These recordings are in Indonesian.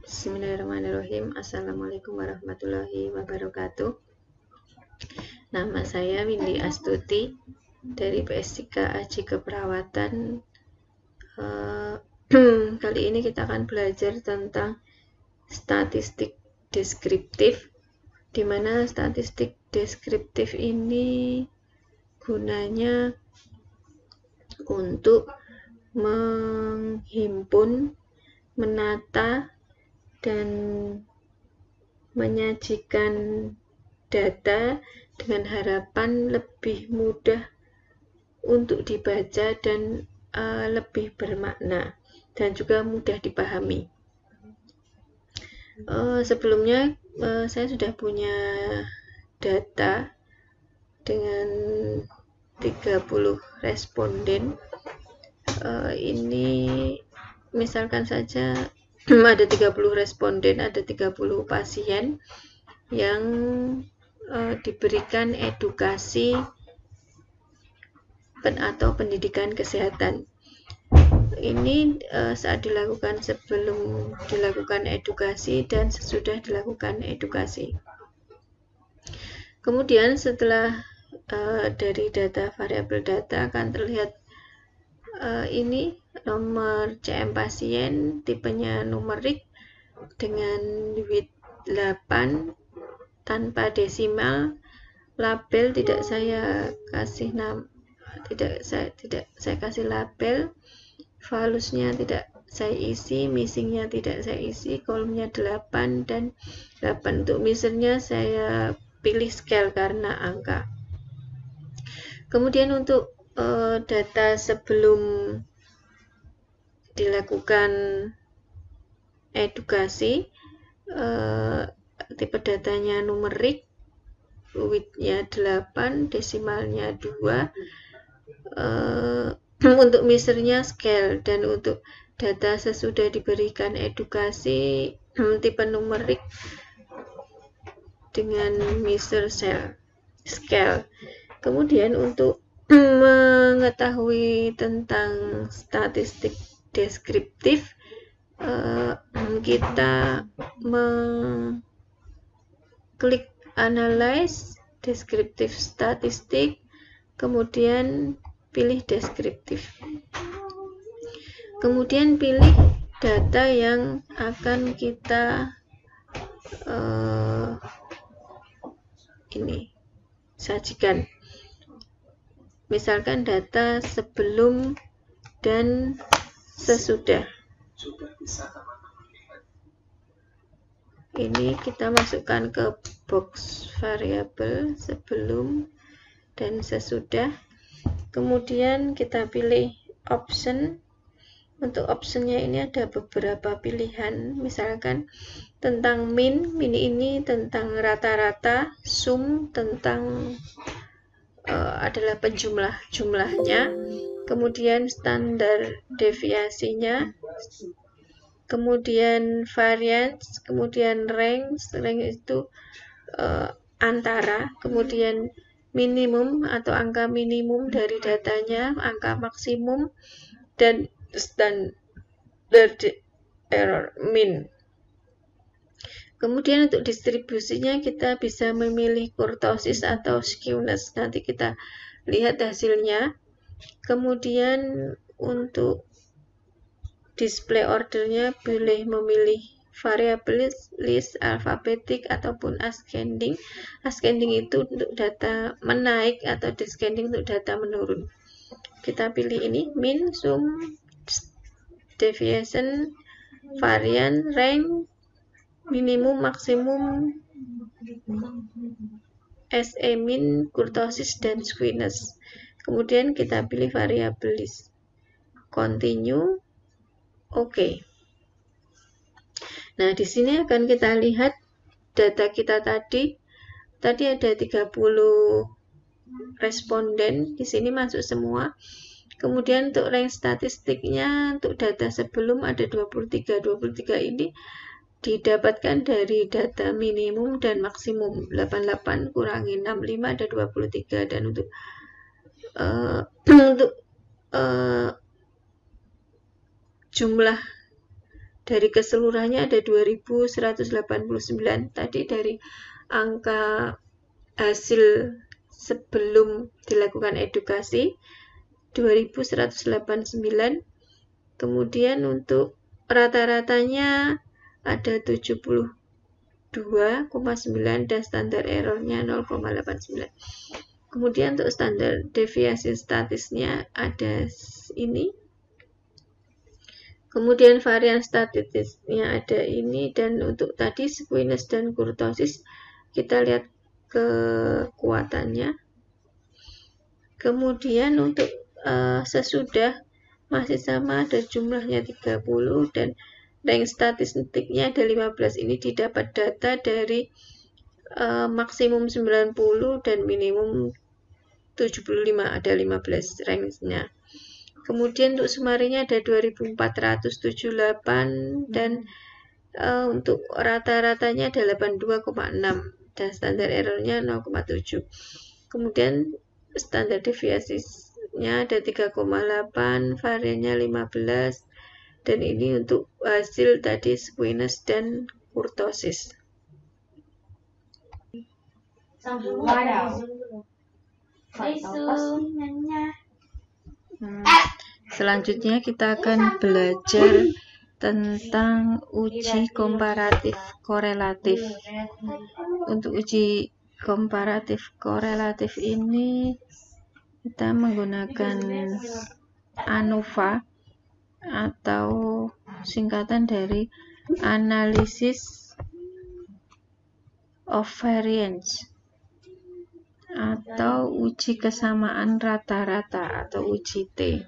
Bismillahirrahmanirrahim. Assalamualaikum warahmatullahi wabarakatuh. Nama saya Windy Astuti dari PS3 Aji Keperawatan. Kali ini kita akan belajar tentang statistik deskriptif, di mana statistik deskriptif ini gunanya untuk menghimpun, menata, dan menyajikan data dengan harapan lebih mudah untuk dibaca dan lebih bermakna dan juga mudah dipahami. Sebelumnya saya sudah punya data dengan 30 responden. Ini misalkan saja ada 30 responden, ada 30 pasien yang diberikan edukasi atau pendidikan kesehatan. Ini saat dilakukan, sebelum dilakukan edukasi dan sesudah dilakukan edukasi. Kemudian setelah dari data variabel data akan terlihat ini nomor CM pasien, tipenya numerik dengan width 8 tanpa desimal, label tidak saya kasih saya kasih label, valusnya tidak saya isi, missingnya tidak saya isi, kolomnya 8 dan 8. Untuk misernya saya pilih scale karena angka. Kemudian untuk data sebelum dilakukan edukasi, tipe datanya numerik, width-nya 8, desimalnya 2, untuk misernya scale, dan untuk data sesudah diberikan edukasi tipe numerik dengan miser scale. Kemudian untuk mengetahui tentang statistik deskriptif, kita mengklik analyze deskriptif statistik, kemudian pilih deskriptif, kemudian pilih data yang akan kita sajikan. Misalkan data sebelum dan sesudah. Ini kita masukkan ke box variabel sebelum dan sesudah. Kemudian kita pilih option. Untuk optionnya ini ada beberapa pilihan, misalkan tentang min ini tentang rata-rata, sum tentang adalah jumlahnya, kemudian standar deviasinya, kemudian variance, kemudian range itu antara, kemudian minimum atau angka minimum dari datanya, angka maksimum, dan standard error min. Kemudian untuk distribusinya kita bisa memilih kurtosis atau skewness, nanti kita lihat hasilnya. Kemudian untuk display ordernya boleh memilih variable list, alfabetik ataupun ascending. Ascending itu untuk data menaik atau descending untuk data menurun. Kita pilih ini min, sum, deviation, variance, range, minimum, maksimum, SE min, kurtosis, dan skewness. Kemudian kita pilih variable list. Continue. Oke. Nah, di sini akan kita lihat data kita tadi. Tadi ada 30 responden, di sini masuk semua. Kemudian untuk range statistiknya, untuk data sebelum ada 23. 23 ini didapatkan dari data minimum dan maksimum. 88 kurangi 65 ada 23, dan untuk jumlah dari keseluruhannya ada 2189. Tadi dari angka hasil sebelum dilakukan edukasi 2189. Kemudian untuk rata-ratanya ada 72,9 dan standar errornya 0,89. Kemudian untuk standar deviasi statisnya ada ini. Kemudian varian statistiknya ada ini, dan untuk tadi squamous dan kurtosis kita lihat kekuatannya. Kemudian untuk sesudah masih sama, ada jumlahnya 30 dan range statistiknya ada 15. Ini didapat data dari maksimum 90 dan minimum 75, ada 15 range-nya. Kemudian untuk sumarinya ada 2478 dan untuk rata-ratanya ada 82,6 dan standar errornya 0,7. Kemudian standar deviasinya ada 3,8, variannya 15, dan ini untuk hasil tadi squamous dan kurtosis. Selanjutnya kita akan belajar tentang uji komparatif korelatif. Untuk uji komparatif korelatif ini kita menggunakan ANOVA atau singkatan dari Analysis of Variance atau uji kesamaan rata-rata atau uji T.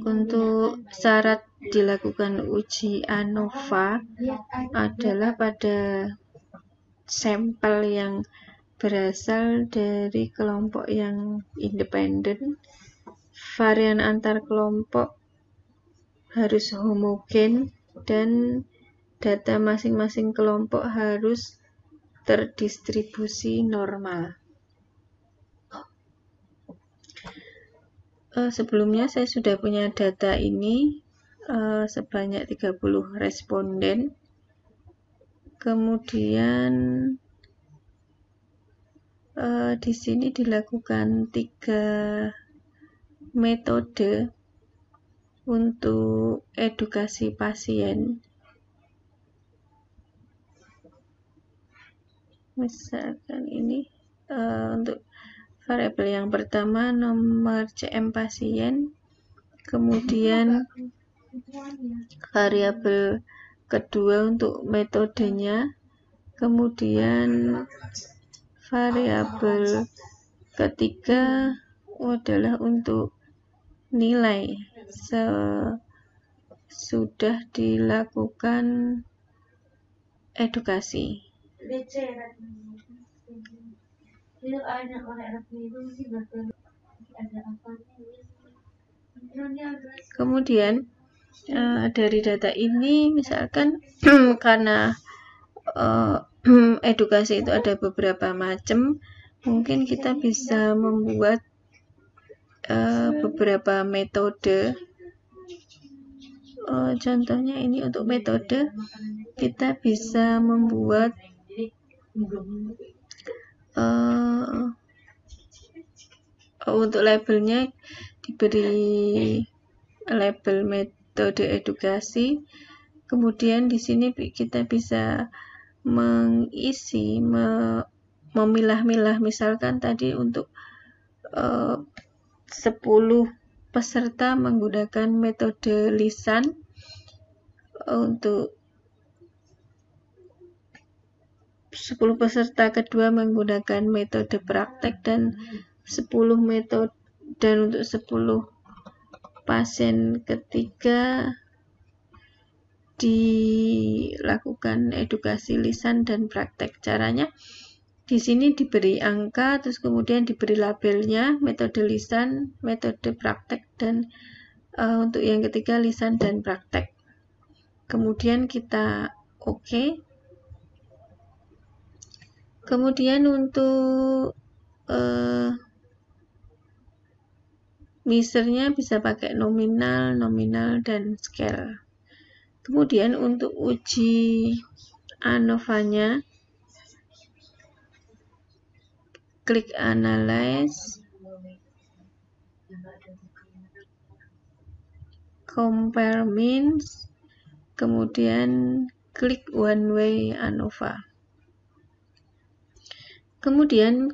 Untuk syarat dilakukan uji ANOVA adalah pada sampel yang berasal dari kelompok yang independen, varian antar kelompok harus homogen, dan data masing-masing kelompok harus terdistribusi normal. Sebelumnya saya sudah punya data ini sebanyak 30 responden. Kemudian di sini dilakukan 3 metode untuk edukasi pasien. Misalkan ini untuk variabel yang pertama nomor CM pasien, kemudian variabel kedua untuk metodenya, kemudian variabel ketiga adalah untuk nilai sesudah dilakukan edukasi. Kemudian dari data ini misalkan karena edukasi itu ada beberapa macam, mungkin kita bisa membuat beberapa metode. Contohnya ini untuk metode kita bisa membuat untuk labelnya diberi label metode edukasi. Kemudian di sini kita bisa mengisi, memilah-milah, misalkan tadi untuk 10 peserta menggunakan metode lisan, untuk 10 peserta kedua menggunakan metode praktek, dan 10 metode, dan untuk 10 pasien ketiga dilakukan edukasi lisan dan praktek. Caranya di sini diberi angka, terus kemudian diberi labelnya, metode lisan, metode praktek, dan untuk yang ketiga lisan dan praktek. Kemudian kita oke. Kemudian untuk measure-nya bisa pakai nominal, dan scale. Kemudian untuk uji ANOVA-nya, klik Analyze, Compare Means, kemudian klik One Way ANOVA. Kemudian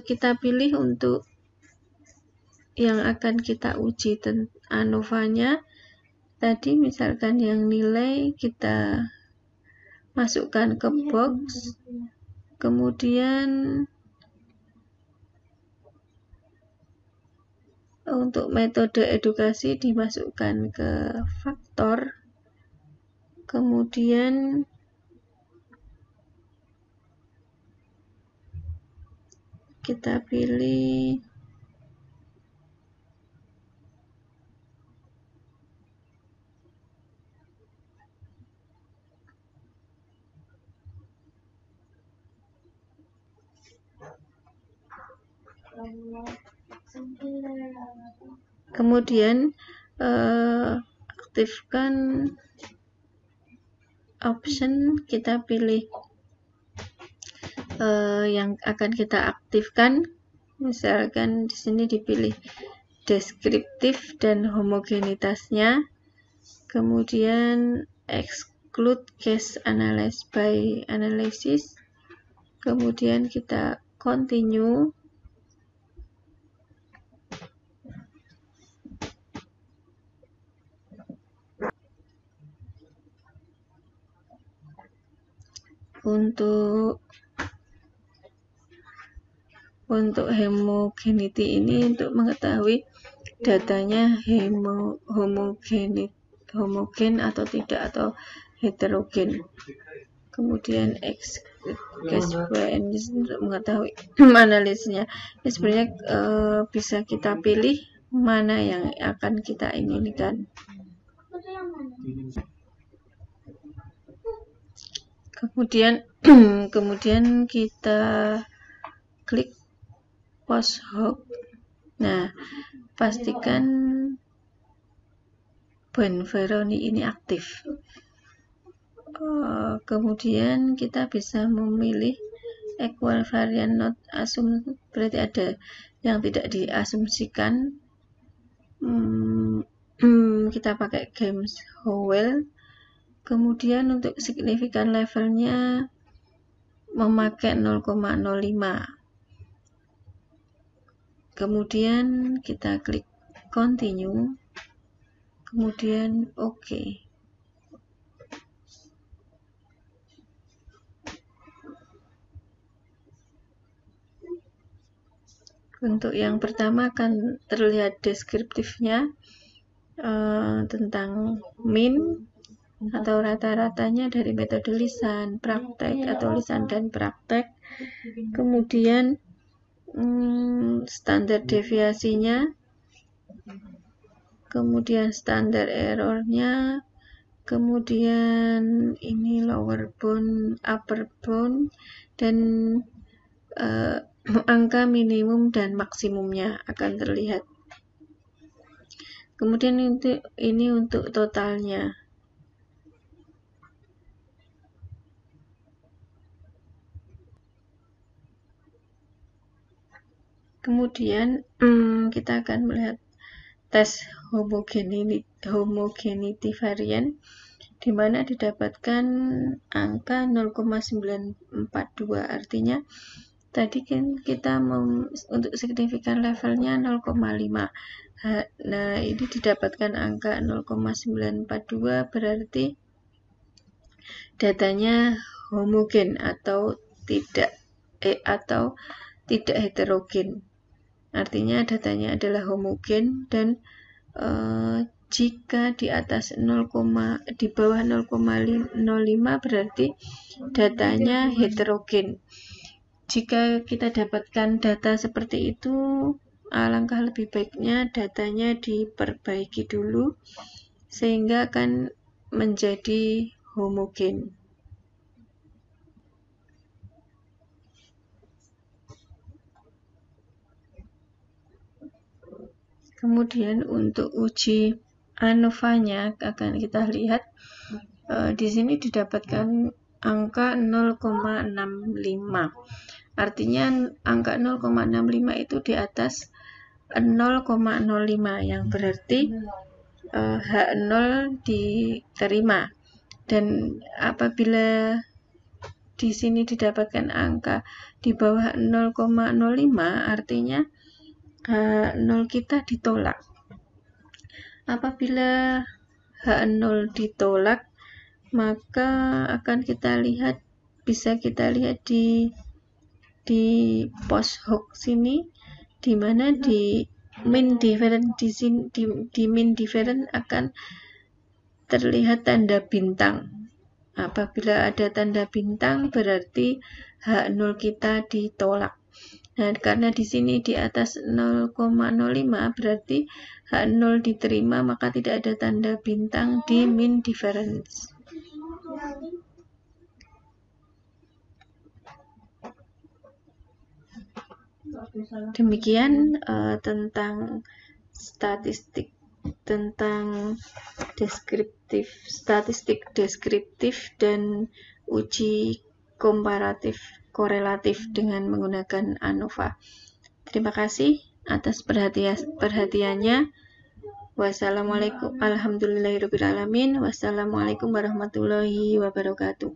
kita pilih untuk yang akan kita uji ANOVA-nya. Tadi misalkan yang nilai kita masukkan ke box, kemudian untuk metode edukasi dimasukkan ke faktor, kemudian kita pilih kemudian aktifkan option, kita pilih yang akan kita aktifkan. Misalkan di sini dipilih deskriptif dan homogenitasnya, kemudian exclude case analysis by analysis, kemudian kita continue. Untuk homogeneity ini untuk mengetahui datanya homogen atau tidak, atau heterogen. Kemudian case by analysis untuk mengetahui analisisnya. Ini sebenarnya bisa kita pilih mana yang akan kita inginkan. Kemudian kita klik post hoc. Nah, pastikan Bonferroni ini aktif. Kemudian kita bisa memilih equal variant not assumed, berarti ada yang tidak diasumsikan. Kita pakai James Howell. Kemudian untuk signifikan levelnya memakai 0,05. Kemudian kita klik continue, kemudian OK. Untuk yang pertama akan terlihat deskriptifnya tentang mean atau rata-ratanya dari metode lisan, praktek atau lisan dan praktek. Kemudian standar deviasinya, kemudian standar errornya, kemudian ini lower bound, upper bound, dan angka minimum dan maksimumnya akan terlihat. Kemudian ini untuk totalnya. Kemudian kita akan melihat tes homogeneity variant, di mana didapatkan angka 0,942. Artinya tadi kan kita untuk signifikan levelnya 0,5. Nah, ini didapatkan angka 0,942, berarti datanya homogen atau tidak heterogen. Artinya datanya adalah homogen, dan jika di atas di bawah 0,05 berarti datanya heterogen. Jika kita dapatkan data seperti itu, alangkah lebih baiknya datanya diperbaiki dulu sehingga akan menjadi homogen. Kemudian untuk uji ANOVA-nya akan kita lihat di sini didapatkan angka 0,65. Artinya angka 0,65 itu di atas 0,05 yang berarti H0 diterima. Dan apabila di sini didapatkan angka di bawah 0,05 artinya H0 kita ditolak. Apabila H0 ditolak, maka akan kita lihat, bisa kita lihat di post hoc sini, di mana di mean difference di sini, di mean difference akan terlihat tanda bintang. Apabila ada tanda bintang berarti H0 kita ditolak. Nah, karena di sini di atas 0,05 berarti H0 diterima, maka tidak ada tanda bintang di mean difference. Demikian tentang statistik deskriptif dan uji komparatif korelatif dengan menggunakan ANOVA. Terima kasih atas perhatiannya. Wassalamualaikum, alhamdulillahirabbil alamin. Wassalamualaikum warahmatullahi wabarakatuh.